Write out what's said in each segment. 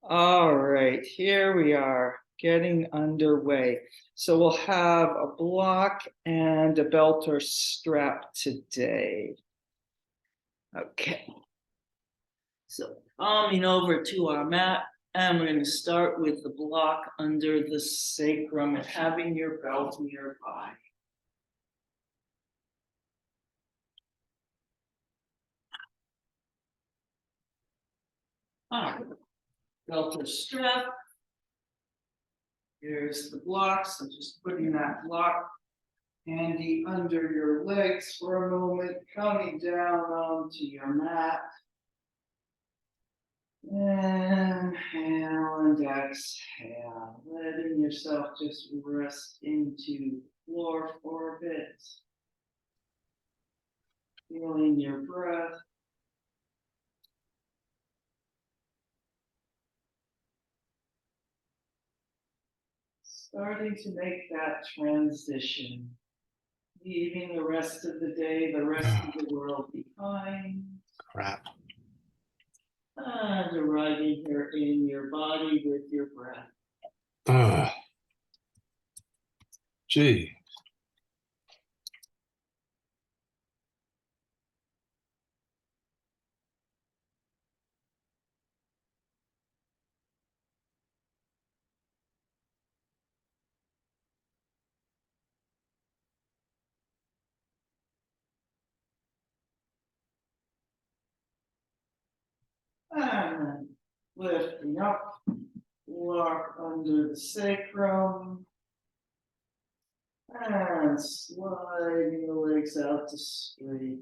All right, here we are getting underway. So we'll have a block and a belt or strap today. Okay. So palming over to our mat, and we're going to start with the block under the sacrum and having your belt nearby. All right, belt or strap. Here's the block, so just putting that block handy under your legs for a moment, coming down onto your mat. Inhale and exhale, letting yourself just rest into the floor for a bit. Feeling your breath. Starting to make that transition. Leaving the rest of the day, the rest of the world behind. Crap. And arriving here in your body with your breath. Gee. And lifting up, lock under the sacrum. And sliding the legs out to straight.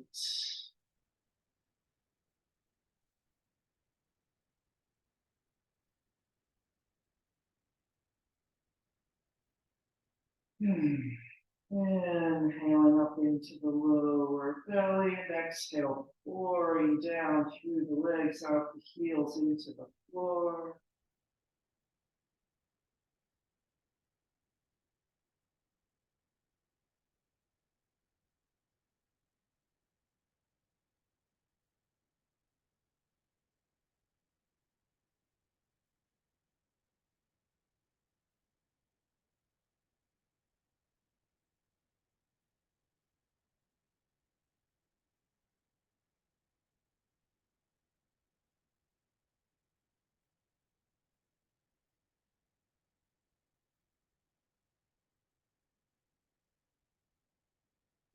Inhaling up into the lower belly and exhale, pouring down through the legs, out the heels into the floor.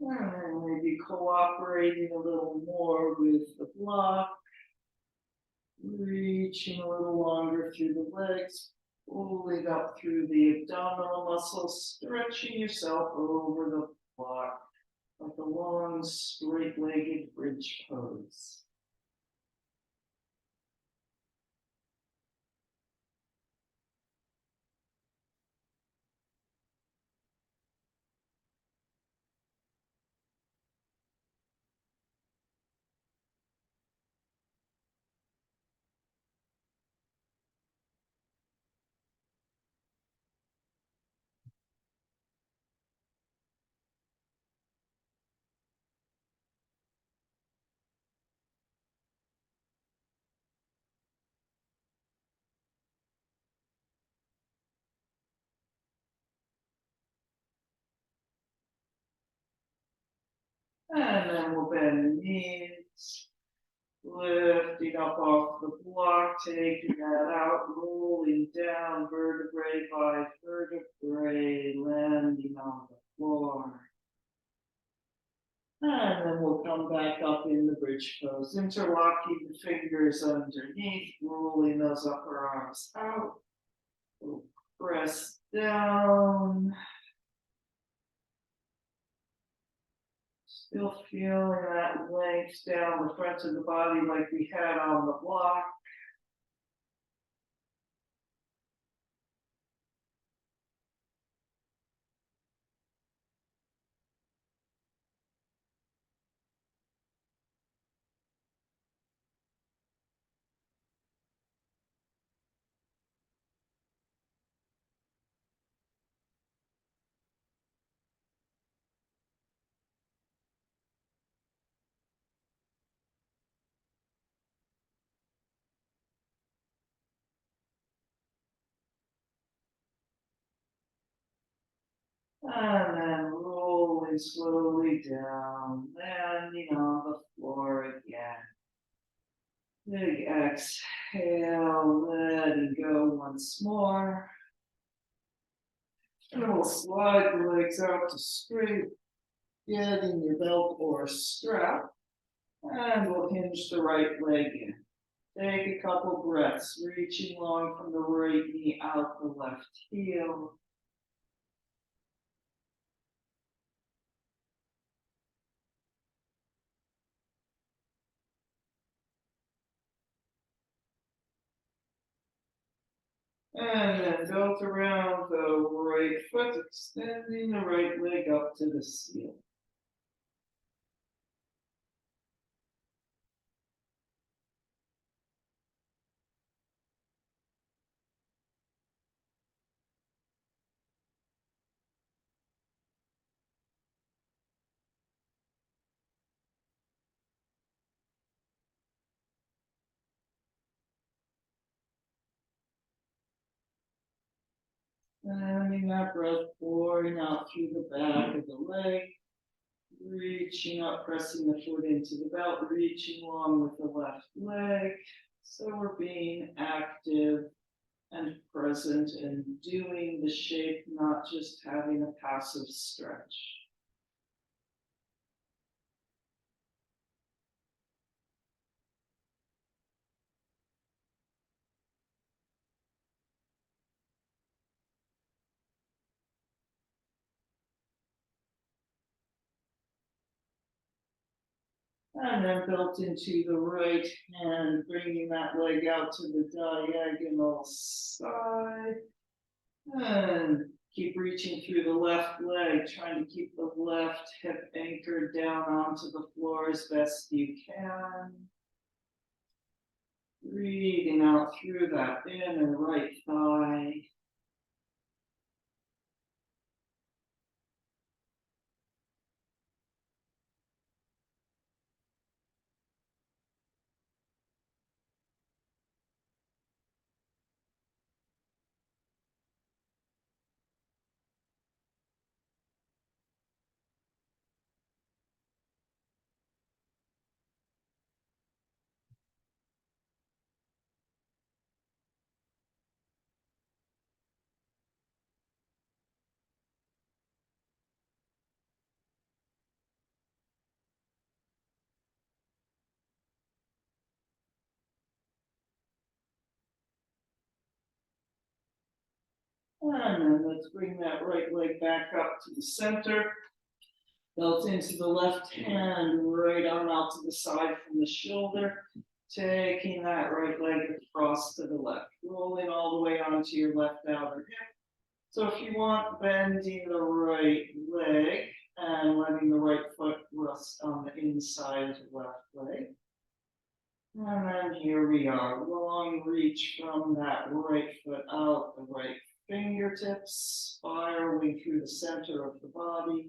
And maybe cooperating a little more with the block. Reaching a little longer through the legs, pulling up through the abdominal muscles, stretching yourself over the block like a long, straight-legged bridge pose. And then we'll bend the knees, lifting up off the block, taking that out, rolling down vertebrae by vertebrae, landing on the floor. And then we'll come back up in the bridge pose, interlocking the fingers underneath, rolling those upper arms out. We'll press down. Still feeling that length down the front of the body like we had on the block. And then rolling slowly down, landing on the floor again. Big exhale, letting go once more. And we'll slide the legs out to straight, getting your belt or strap. And we'll hinge the right leg in. Take a couple breaths, reaching long from the right knee out the left heel. And then belt around the right foot, extending the right leg up to the ceiling. Sending that breath pouring out through the back of the leg, reaching up, pressing the foot into the belt, reaching long with the left leg. So we're being active and present and doing the shape, not just having a passive stretch. And then built into the right hand, bringing that leg out to the diagonal side. And keep reaching through the left leg, trying to keep the left hip anchored down onto the floor as best you can. Breathing out through that inner right thigh. And then let's bring that right leg back up to the center. Belt into the left hand, right arm out to the side from the shoulder. Taking that right leg across to the left, rolling all the way onto your left outer hip. So if you want, bending the right leg and letting the right foot rest on the inside of the left leg. And then here we are, long reach from that right foot out, the right fingertips spiraling through the center of the body.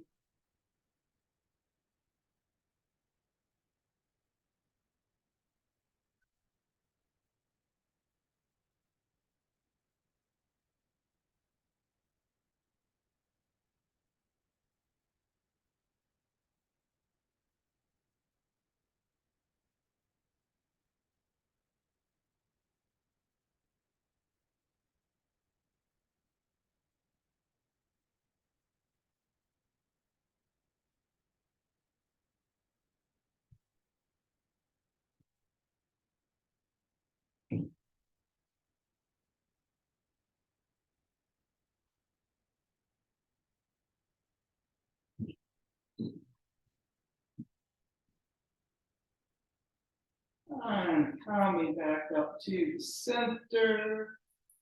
And coming back up to the center.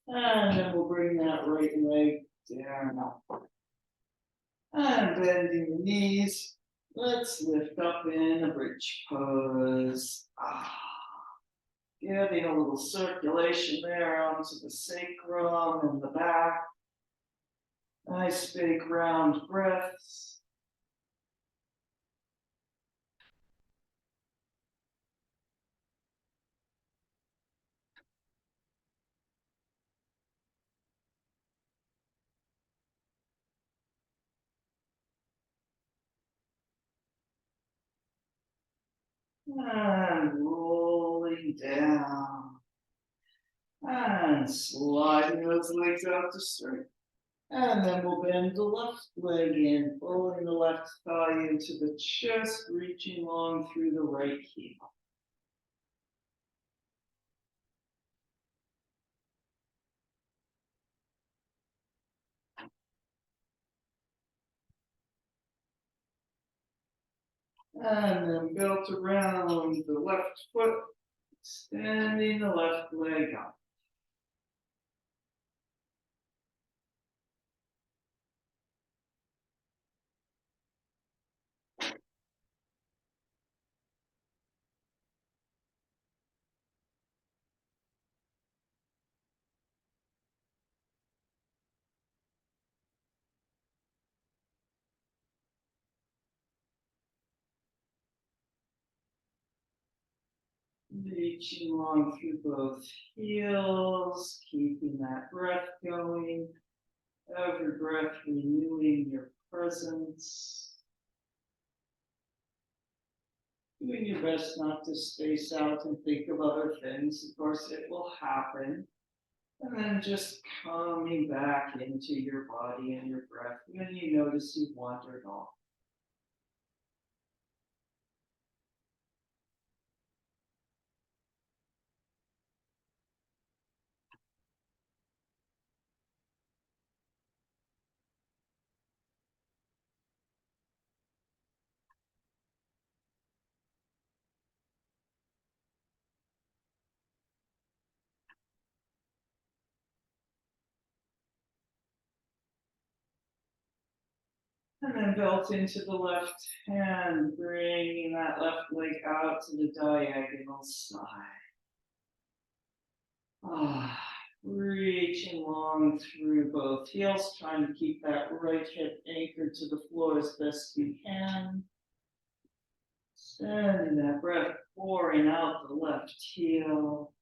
And then we'll bring that right leg down. And bending the knees. Let's lift up in a bridge pose. Getting a little circulation there onto the sacrum and the back. Nice big round breaths. And rolling down. And sliding those legs out to straight. And then we'll bend the left leg in, pulling the left thigh into the chest, reaching long through the right heel. And then belt around the left foot, extending the left leg out. Reaching long through both heels, keeping that breath going. Every breath renewing your presence. Doing your best not to space out and think of other things. Of course, it will happen. And then just coming back into your body and your breath when you notice you've wandered off. And then belt into the left hand, bringing that left leg out to the diagonal side. Reaching long through both heels, trying to keep that right hip anchored to the floor as best you can. Sending that breath pouring out the left heel.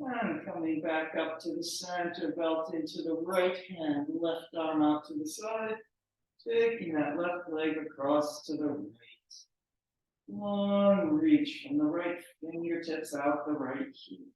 And coming back up to the center, belt into the right hand, left arm out to the side, taking that left leg across to the right. Long reach from the right fingertips out the right heel.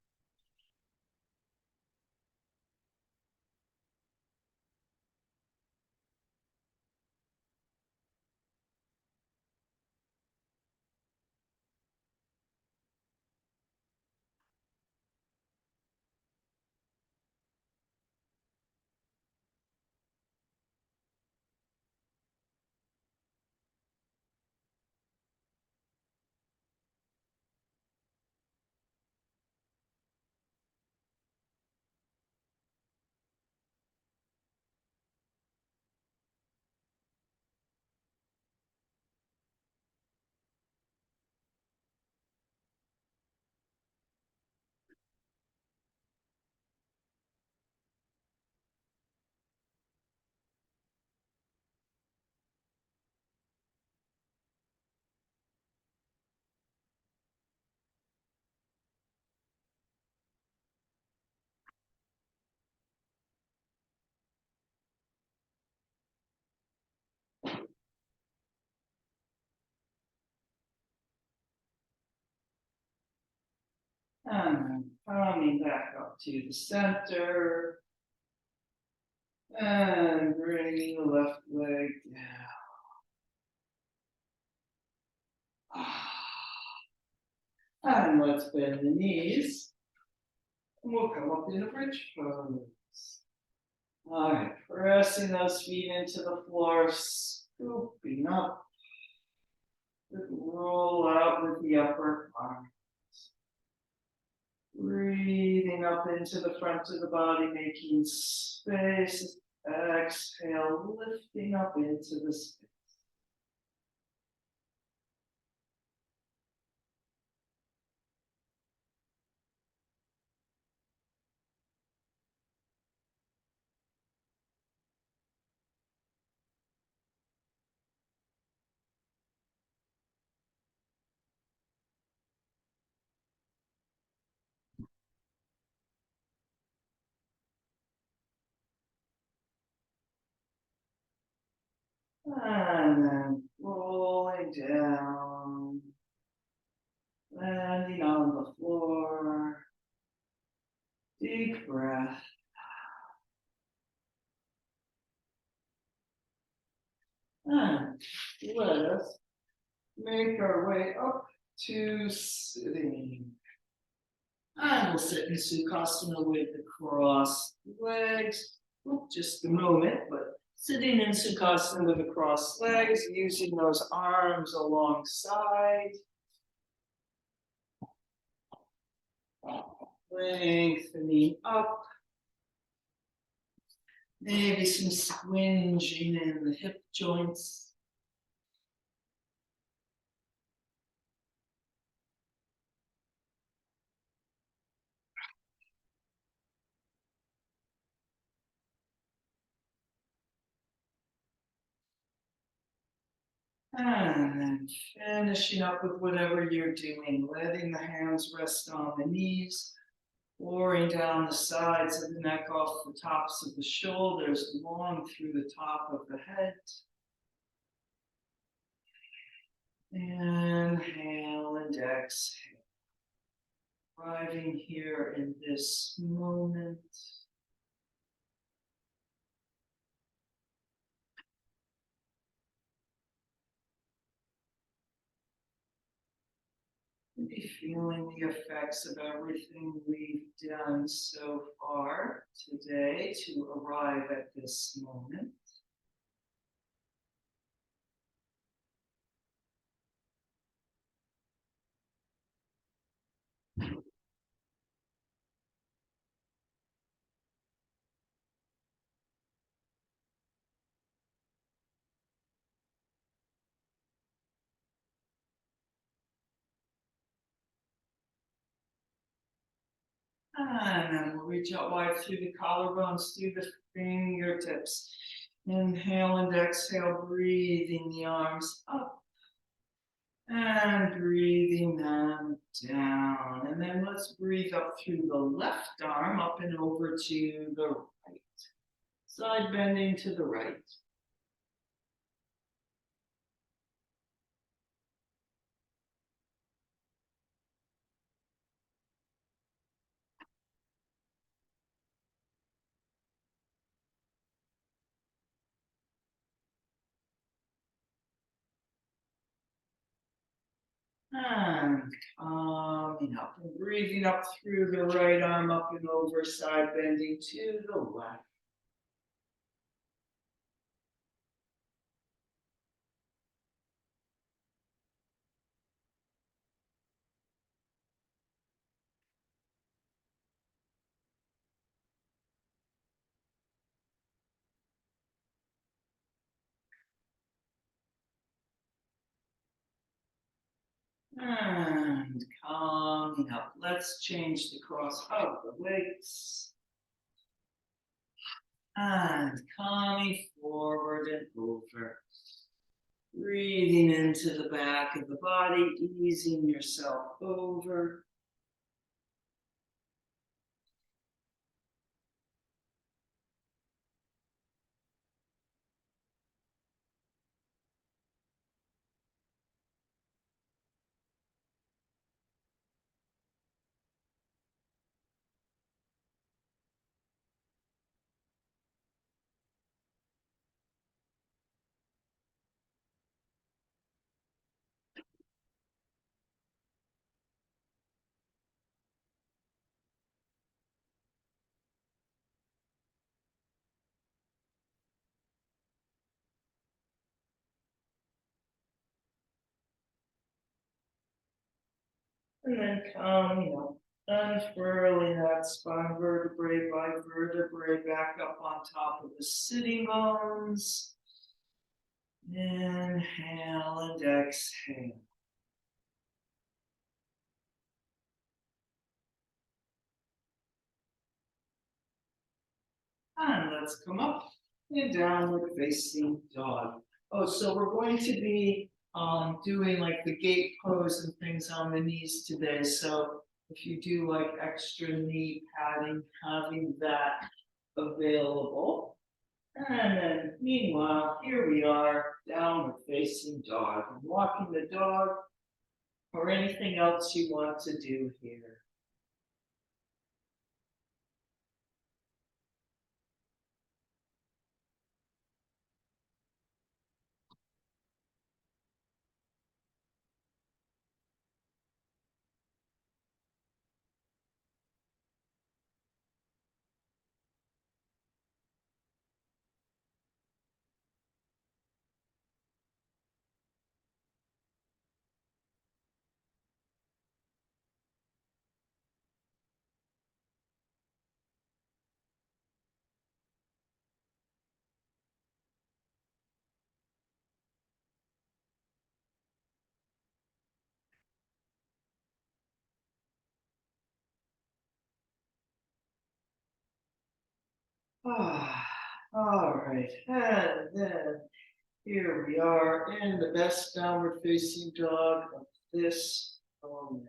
And coming back up to the center. And bringing the left leg down. And let's bend the knees. And we'll come up in a bridge pose. All right, pressing those feet into the floor, scooping up. Roll out with the upper arm. Breathing up into the front of the body, making space. Exhale, lifting up into the space. And then rolling down, landing on the floor. Deep breath. And let us make our way up to sitting. And we'll sit in Sukhasana with the crossed legs. Just a moment, but sitting in Sukhasana with the crossed legs, using those arms alongside. Lengthening up. Maybe some squinging in the hip joints. And then finishing up with whatever you're doing, letting the hands rest on the knees, pouring down the sides of the neck off the tops of the shoulders, long through the top of the head. Inhale and exhale. Arriving here in this moment. Be feeling the effects of everything we've done so far today to arrive at this moment. And then we'll reach out wide through the collarbones, through the fingertips. Inhale and exhale, breathing the arms up. And breathing them down. And then let's breathe up through the left arm, up and over to the right. Side bending to the right. And coming up and breathing up through the right arm, up and over, side bending to the left. And coming up. Let's change the cross of the legs. And coming forward and over. Breathing into the back of the body, easing yourself over. And then come, unfurling that spine vertebrae by vertebrae back up on top of the sitting bones. Inhale and exhale. And let's come up in downward facing dog. Oh, so we're going to be doing like the gate pose and things on the knees today. So if you do like extra knee padding, having that available. And then meanwhile, here we are, downward facing dog. And walking the dog or anything else you want to do here. All right, and then here we are in the best downward facing dog of this moment.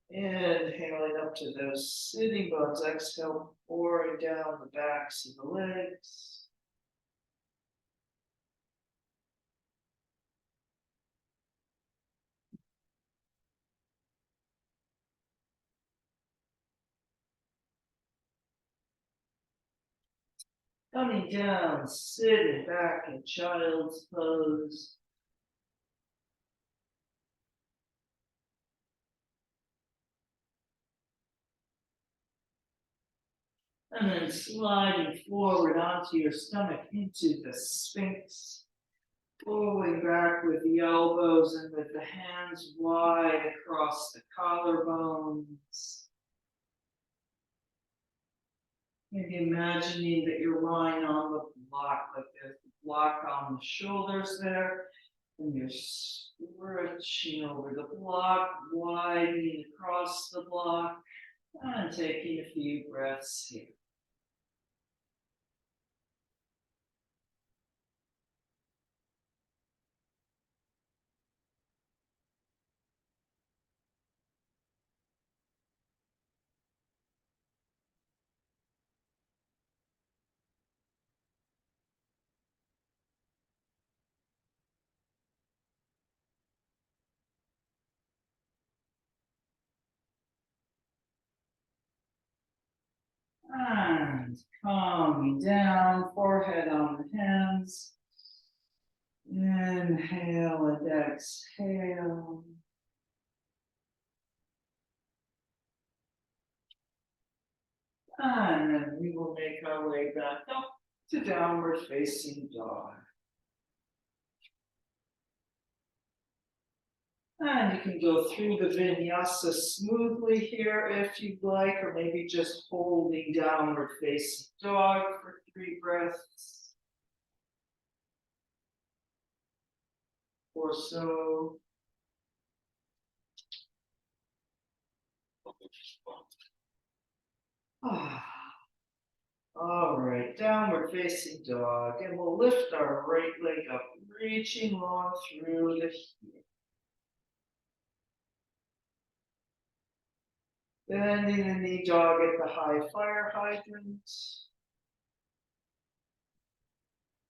Inhaling up to those sitting bones, exhale, pouring down the backs of the legs. Coming down, sitting back in child's pose. And then sliding forward onto your stomach into the Sphinx. Pulling back with the elbows and with the hands wide across the collarbones. Maybe imagining that you're lying on the block, like there's a block on the shoulders there. And you're stretching over the block, widening across the block, and taking a few breaths here. And calming down, forehead on the hands. Inhale and exhale. And then we will make our way back up to downward facing dog. And you can go through the vinyasa smoothly here if you'd like, or maybe just holding downward facing dog for 3 breaths or so. All right, downward facing dog, and we'll lift our right leg up, reaching long through the heel. Bending the knee dog at the high fire hydrant.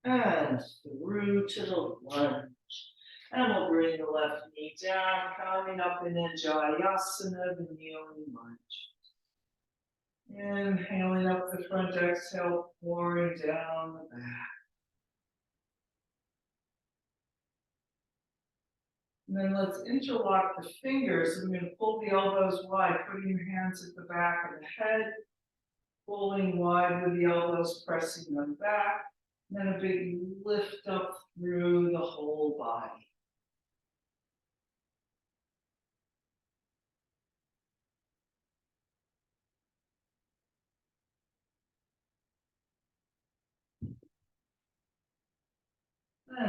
And through to the lunge. And we'll bring the left knee down, coming up in Jayasana, the kneeling lunge. Inhaling up the front, exhale, pouring down the back. And then let's interlock the fingers. I'm going to pull the elbows wide, putting your hands at the back of the head, pulling wide with the elbows, pressing them back. And then a big lift up through the whole body.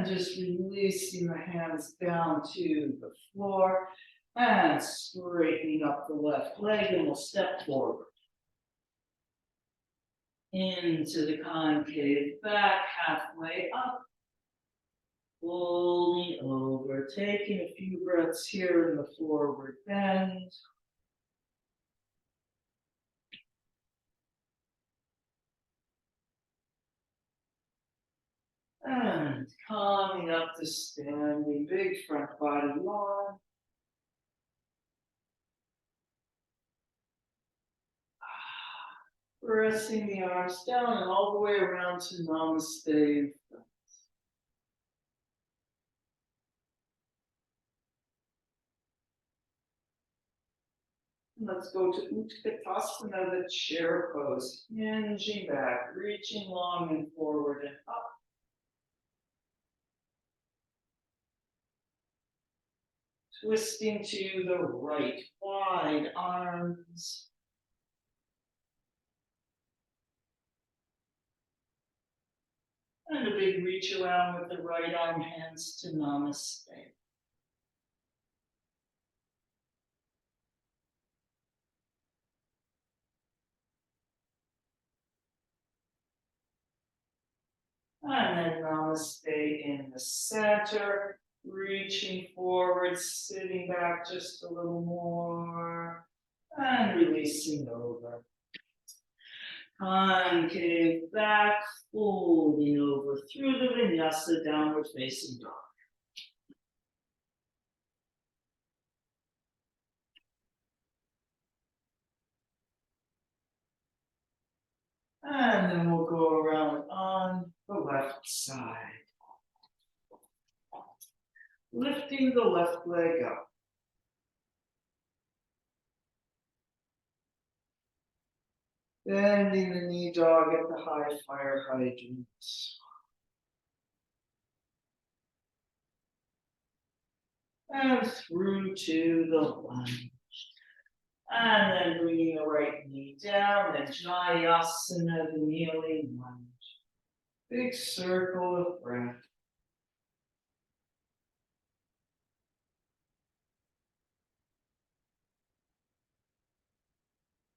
And just releasing the hands down to the floor and straightening up the left leg, and we'll step forward into the concave back, halfway up, folding over, taking a few breaths here in the forward bend. And coming up to standing, big front body long. Pressing the arms down and all the way around to Namaste. Let's go to Utkatasana, the chair pose. Hinging back, reaching long and forward and up. Twisting to the right, wide arms. And a big reach around with the right arm, hands to Namaste. And then Namaste in the center, reaching forward, sitting back just a little more, and releasing over. Concave back, folding over through the vinyasa, downward facing dog. And then we'll go around on the left side. Lifting the left leg up. Bending the knee dog at the high fire hydrant. And through to the lunge. And then bringing the right knee down, and Jayasana, the kneeling lunge. Big circle of breath.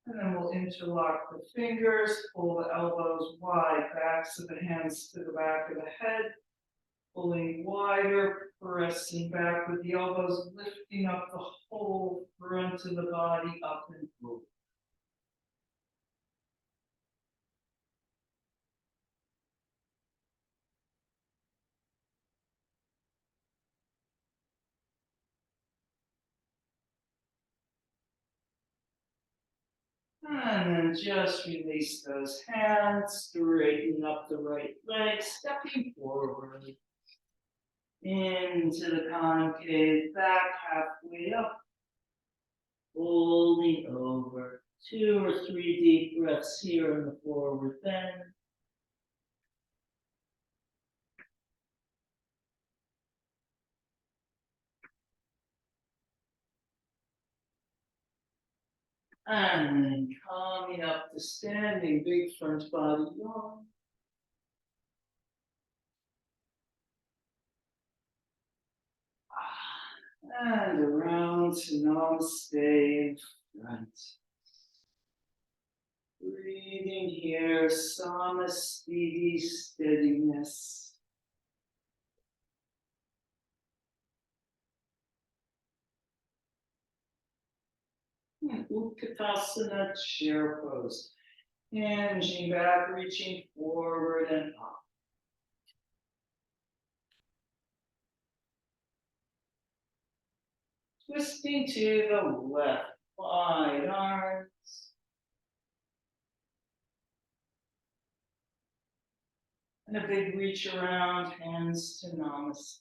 And then we'll interlock the fingers, pull the elbows wide, backs of the hands to the back of the head, pulling wider, pressing back with the elbows, lifting up the whole front of the body up and over. And then just release those hands, straightening up the right leg, stepping forward into the concave back, halfway up, folding over. 2 or 3 deep breaths here in the forward bend. And then coming up to standing, big front body long. And around to Namaste in front. Breathing here, Samastiti, steadiness. And Utkatasana, chair pose. Hinging back, reaching forward and up. Twisting to the left, wide arms. And a big reach around, hands to Namaste.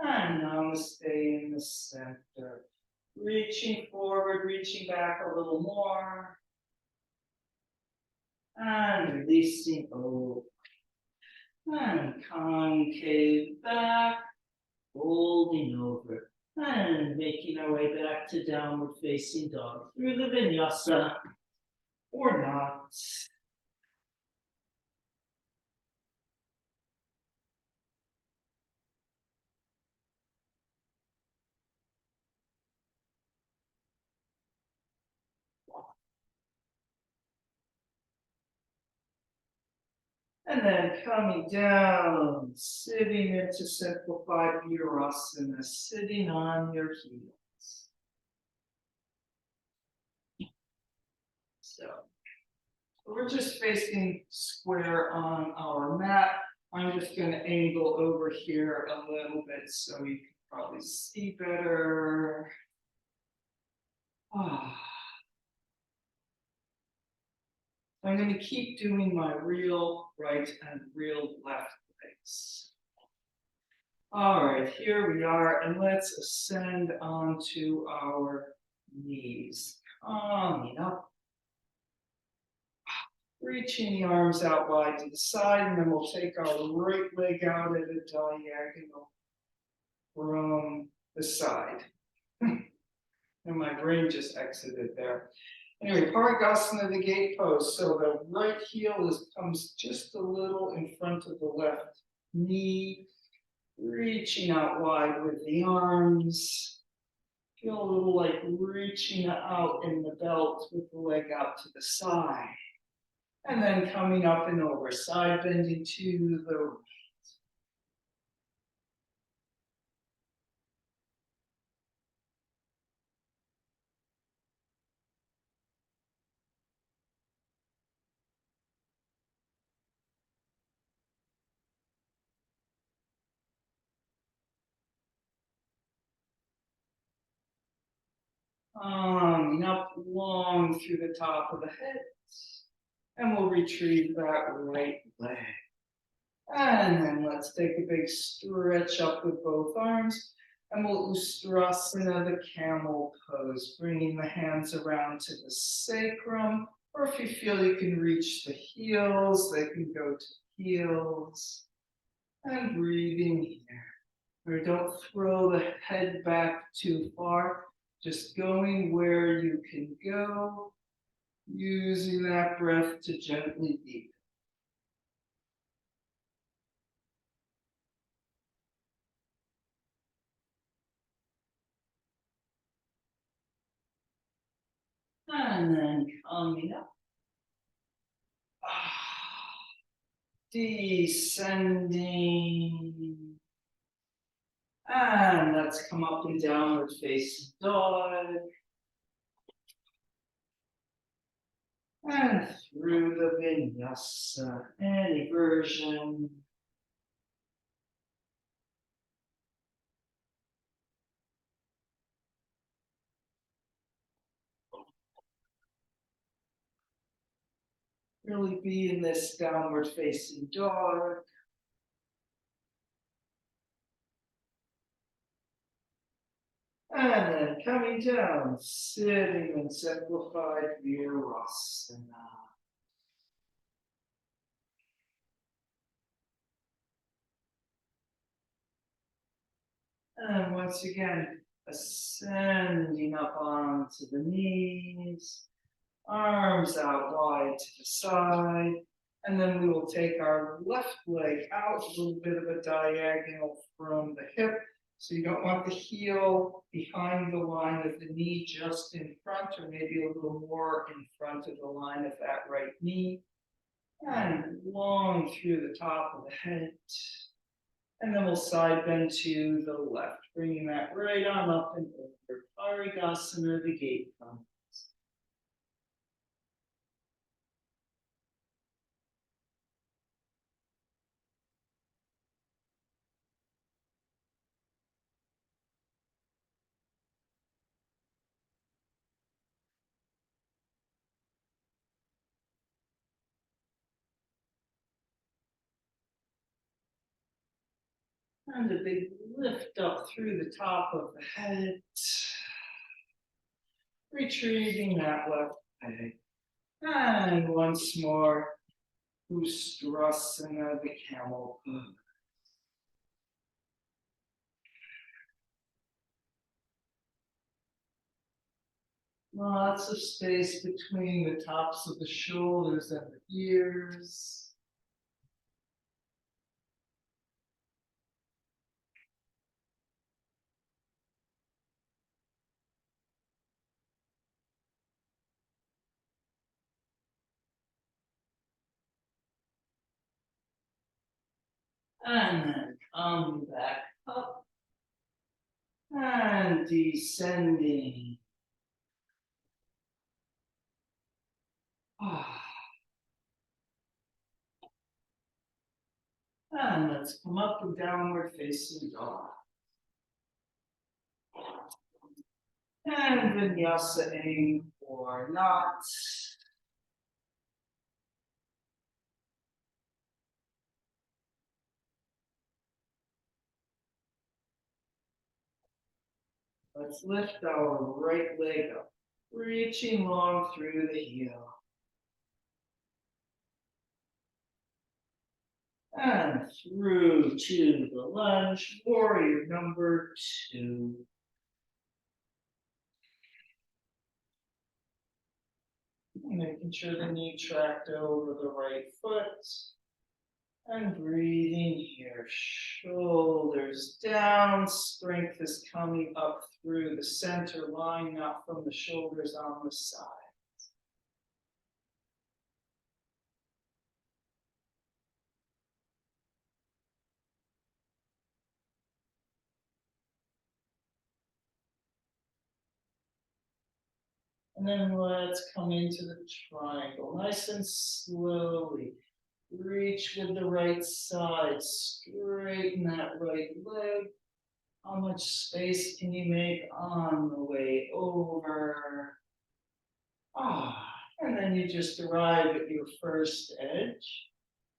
And Namaste in the center. Reaching forward, reaching back a little more. And releasing over. And concave back. folding over, and making our way back to downward facing dog through the vinyasa, or not. And then coming down, sitting into simplified virasana, sitting on your heels. So we're just facing square on our mat. I'm just going to angle over here a little bit so you can probably see better. I'm going to keep doing my real right and real left legs. All right, here we are, and let's ascend onto our knees. Coming up. Reaching the arms out wide to the side, and then we'll take our right leg out at a diagonal from the side. And my brain just exited there. Anyway, Parigasana, the gate pose. So the right heel comes just a little in front of the left knee, reaching out wide with the arms. Feel a little like reaching out in the belt with the leg out to the side. And then coming up and over, side bending to the right. Up long through the top of the head. And we'll retrieve that right leg. And then let's take a big stretch up with both arms. And we'll Ustrasana, the camel pose, bringing the hands around to the sacrum. Or if you feel you can reach the heels, they can go to the heels. And breathing here. Or don't throw the head back too far. Just going where you can go, using that breath to gently deepen. And then coming up. Descending. And let's come up and downward facing dog. And through the vinyasa, any version. Really be in this downward facing dog. And then coming down, sitting in simplified virasana. And once again, ascending up onto the knees, arms out wide to the side. And then we will take our left leg out, a little bit of a diagonal from the hip. So you don't want the heel behind the line of the knee, just in front, or maybe a little more in front of the line of that right knee. And long through the top of the head. And then we'll side bend to the left, bringing that right arm up and over. Parigasana, the gate pose. And a big lift up through the top of the head. Retrieving that left leg. And once more, Ustrasana, the camel pose. Lots of space between the tops of the shoulders and the ears. And then come back up and descending. And let's come up to downward facing dog. And vinyasa aim or not. Let's lift our right leg up, reaching long through the heel. And through to the lunge, warrior number 2. Making sure the knee tracked over the right foot. And breathing here, shoulders down, strength is coming up through the center line, not from the shoulders on the side. And then let's come into the triangle, nice and slowly. Reach with the right side, straighten that right leg. How much space can you make on the way over? And then you just arrive at your first edge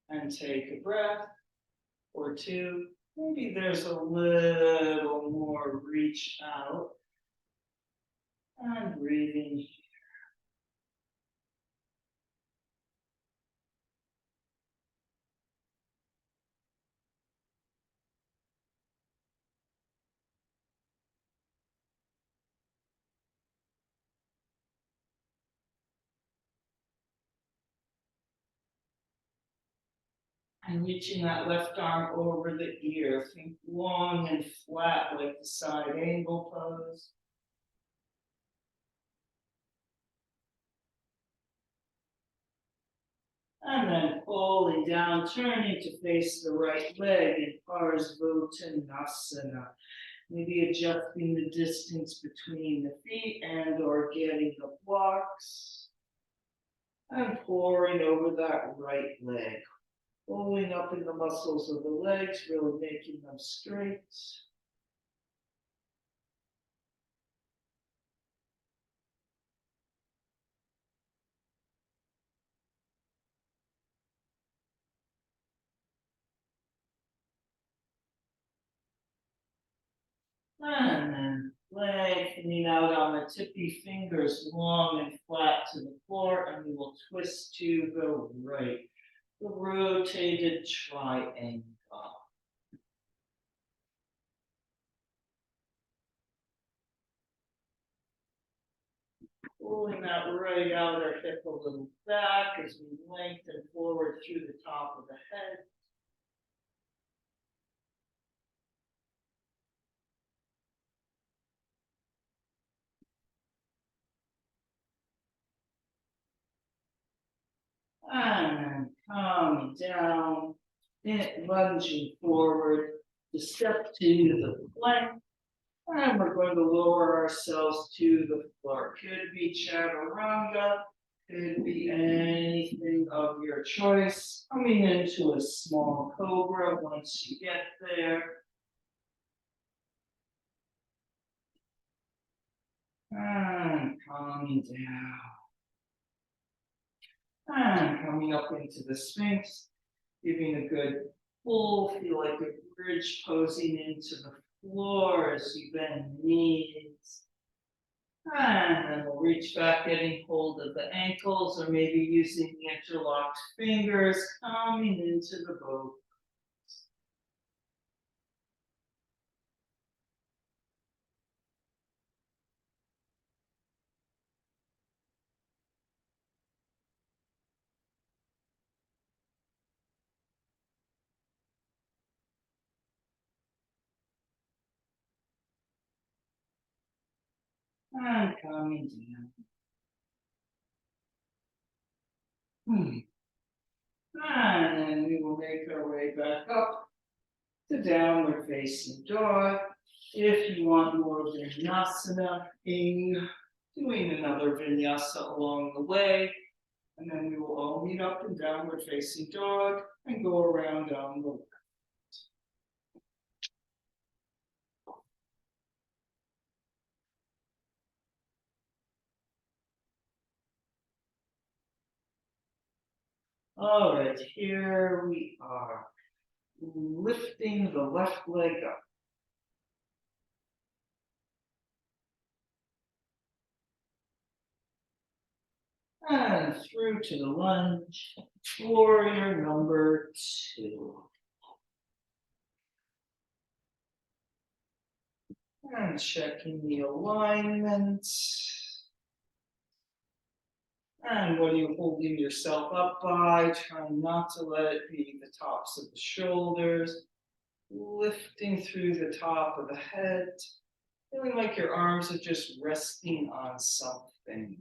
and take a breath or two. Maybe there's a little more reach out and breathing. And reaching that left arm over the ear. Think long and flat like the side angle pose. And then pulling down, turning to face the right leg in Parsvottanasana. Maybe adjusting the distance between the feet and or getting the blocks. And pouring over that right leg. Pulling up in the muscles of the legs, really making them straight. And then lengthening out on the tippy fingers, long and flat to the floor, and we will twist to the right. The rotated triangle. Pulling that right outer hip a little back as we lengthen forward through the top of the head. And then coming down, lunging forward to step to the plank. And we're going to lower ourselves to the floor. Could be chaturanga, could be anything of your choice. Coming into a small cobra once you get there. And coming down. And coming up into the Sphinx, giving a good pull, feel like a bridge posing into the floor as you bend knees. And then we'll reach back, getting hold of the ankles, or maybe using the interlocked fingers, coming into the boat. And coming down. And then we will make our way back up to downward facing dog. If you want more vinyasa, doing another vinyasa along the way. And then we will all meet up in downward facing dog and go around on the left. All right, here we are, lifting the left leg up. And through to the lunge, warrior number 2. And checking the alignment. And what are you holding yourself up by? Trying not to let it be the tops of the shoulders. Lifting through the top of the head. Feeling like your arms are just resting on something.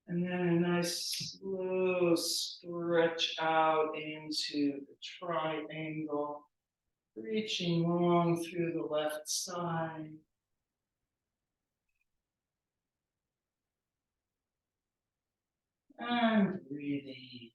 And then a nice slow stretch out into the triangle, reaching long through the left side. And breathing.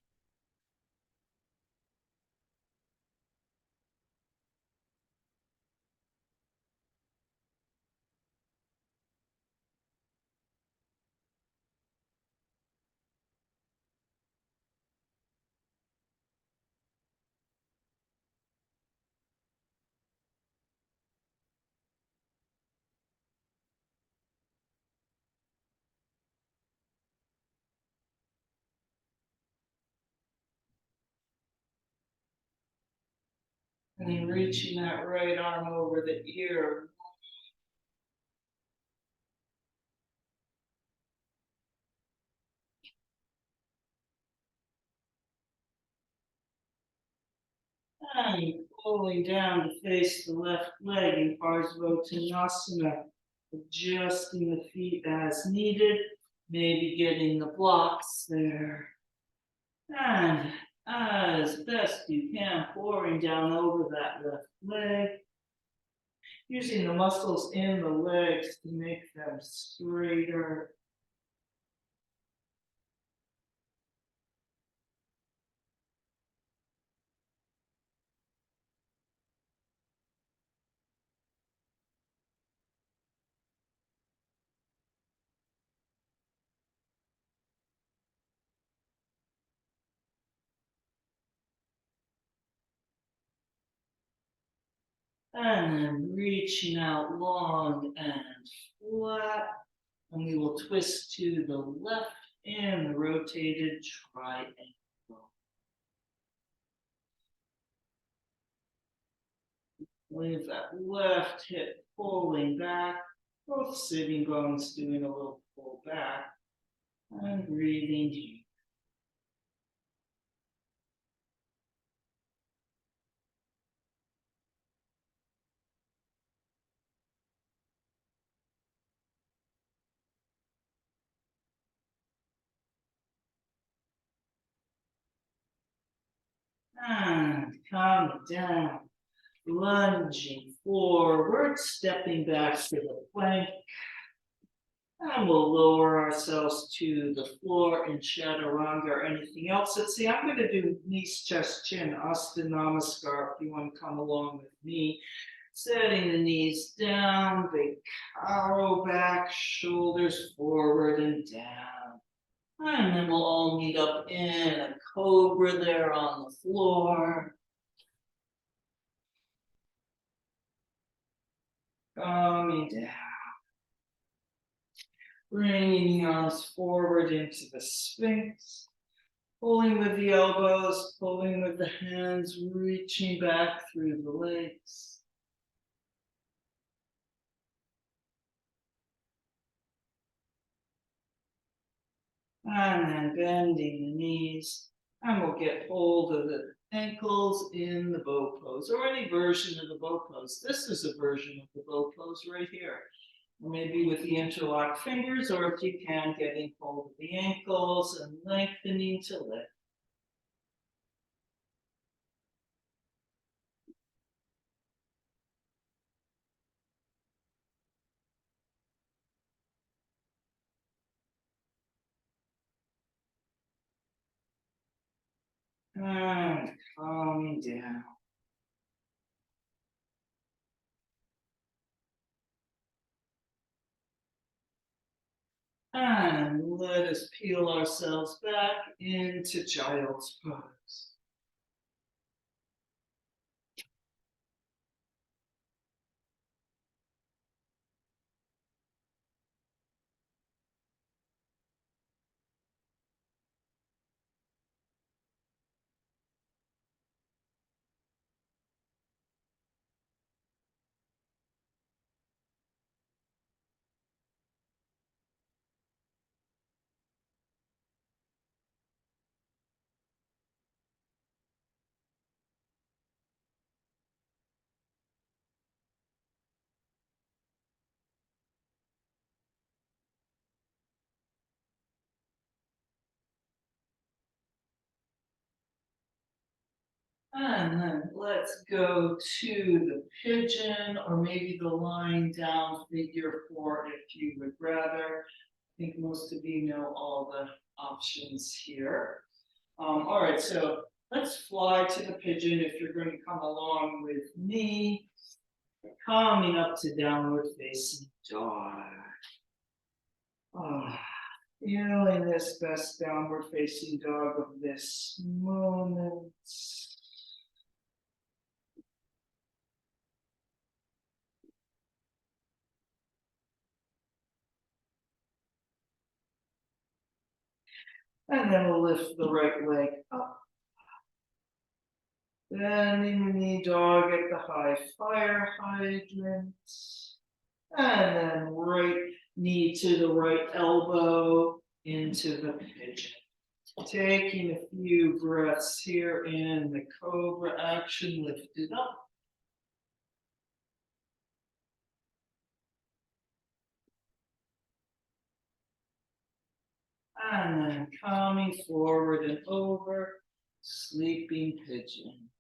And then reaching that right arm over the ear. And pulling down to face the left leg in Parsvottanasana. Adjusting the feet as needed. Maybe getting the blocks there. And as best you can, pouring down over that left leg. Using the muscles in the legs to make them straighter. And then reaching out long and flat. And we will twist to the left in the rotated triangle. Leave that left hip pulling back. Both sitting bones doing a little pull back. And breathing deep. And come down, lunging forward, stepping back to the plank. And we'll lower ourselves to the floor in chaturanga or anything else. Let's see, I'm going to do knees, chest, chin, Asta Namaskar if you want to come along with me. Setting the knees down, big cow back, shoulders forward and down. And then we'll all meet up in a cobra there on the floor. Coming down. Bringing the arms forward into the Sphinx. Pulling with the elbows, pulling with the hands, reaching back through the legs. And then bending the knees. And we'll get hold of the ankles in the bow pose or any version of the bow pose. This is a version of the bow pose right here. Or maybe with the interlocked fingers, or if you can, getting hold of the ankles and lengthening to lift. And calming down. And let us peel ourselves back into child's pose. And then let's go to the pigeon or maybe the lying down figure 4 if you would rather. I think most of you know all the options here. All right, so let's fly to the pigeon if you're going to come along with me. Coming up to downward facing dog. Feeling this best downward facing dog of this moment. And then we'll lift the right leg up. Bending the knee dog at the high fire hydrant. And then right knee to the right elbow into the pigeon. Taking a few breaths here in the cobra action, lift it up. And then coming forward and over, sleeping pigeon.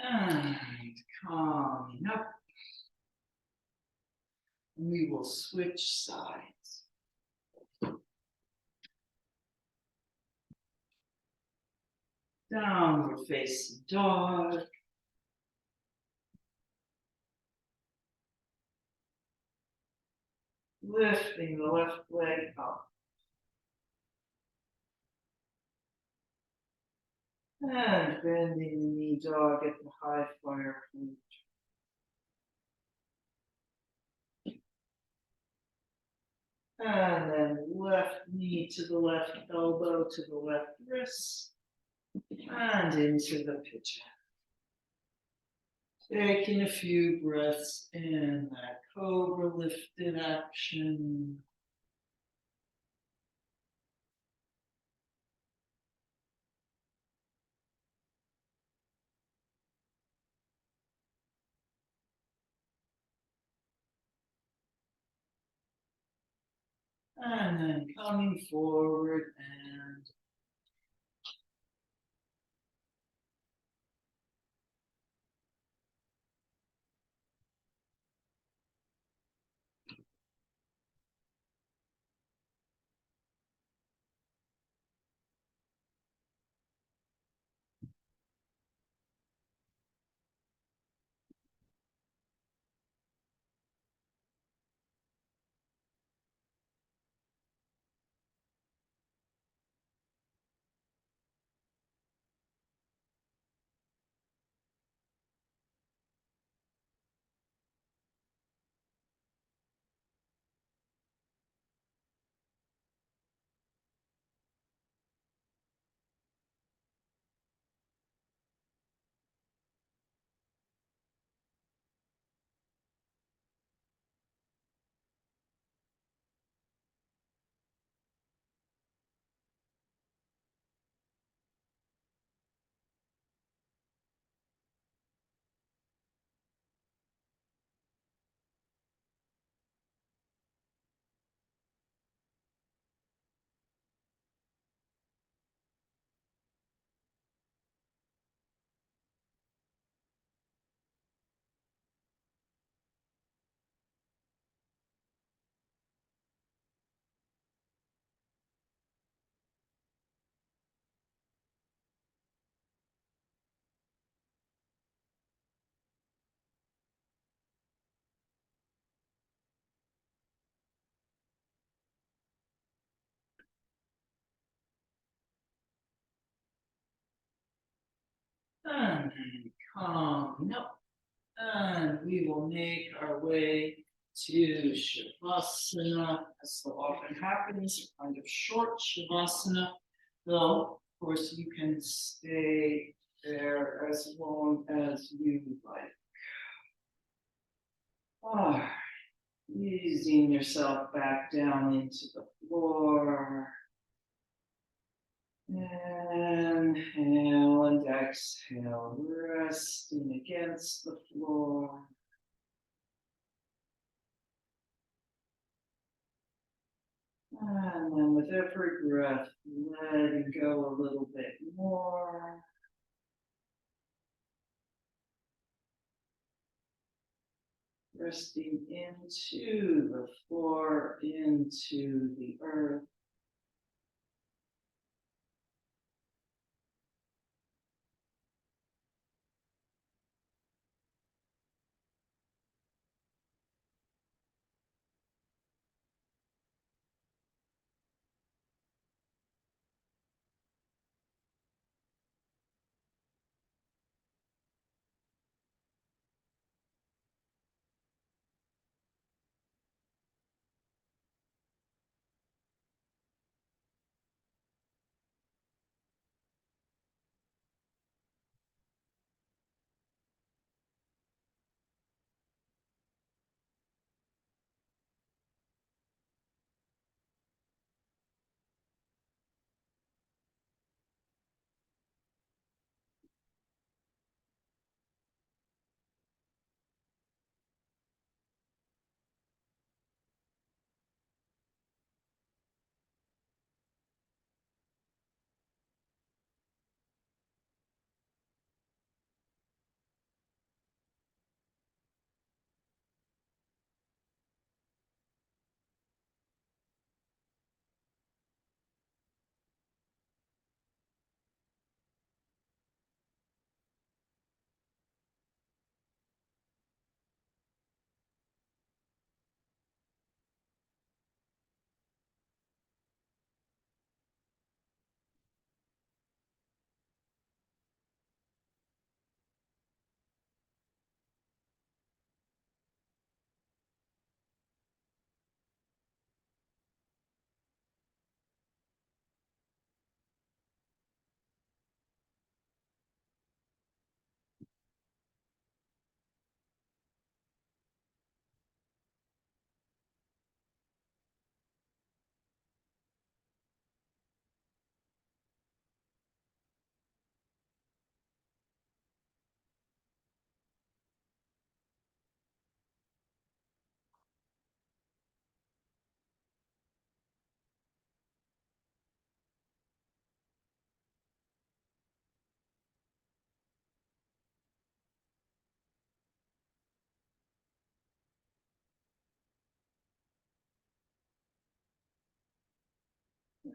And coming up. We will switch sides. Downward facing dog. Lifting the left leg up. And bending the knee dog at the high fire point. And then left knee to the left elbow to the left wrist. And into the pigeon. Taking a few breaths in that cobra lifted action. And then coming forward and and calm up. And we will make our way to Shavasana, as so often happens, a kind of short Shavasana, though, of course, you can stay there as long as you like. Ah, easing yourself back down into the floor. Inhale and exhale, resting against the floor. And then with every breath, letting go a little bit more. Resting into the floor, into the earth.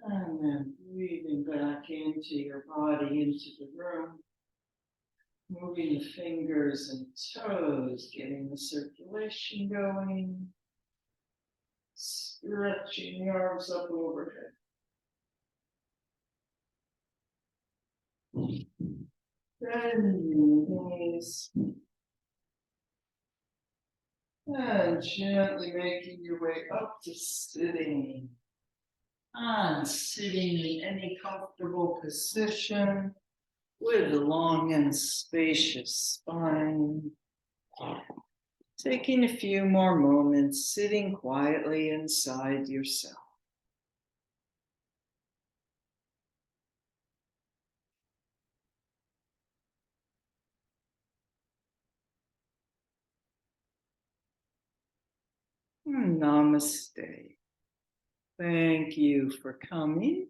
And then breathing back into your body, into the room. Moving the fingers and toes, getting the circulation going. Stretching the arms up overhead. Bending the knees. And gently making your way up to sitting. And sitting in any comfortable position with a long and spacious spine. Taking a few more moments, sitting quietly inside yourself. Namaste. Thank you for coming.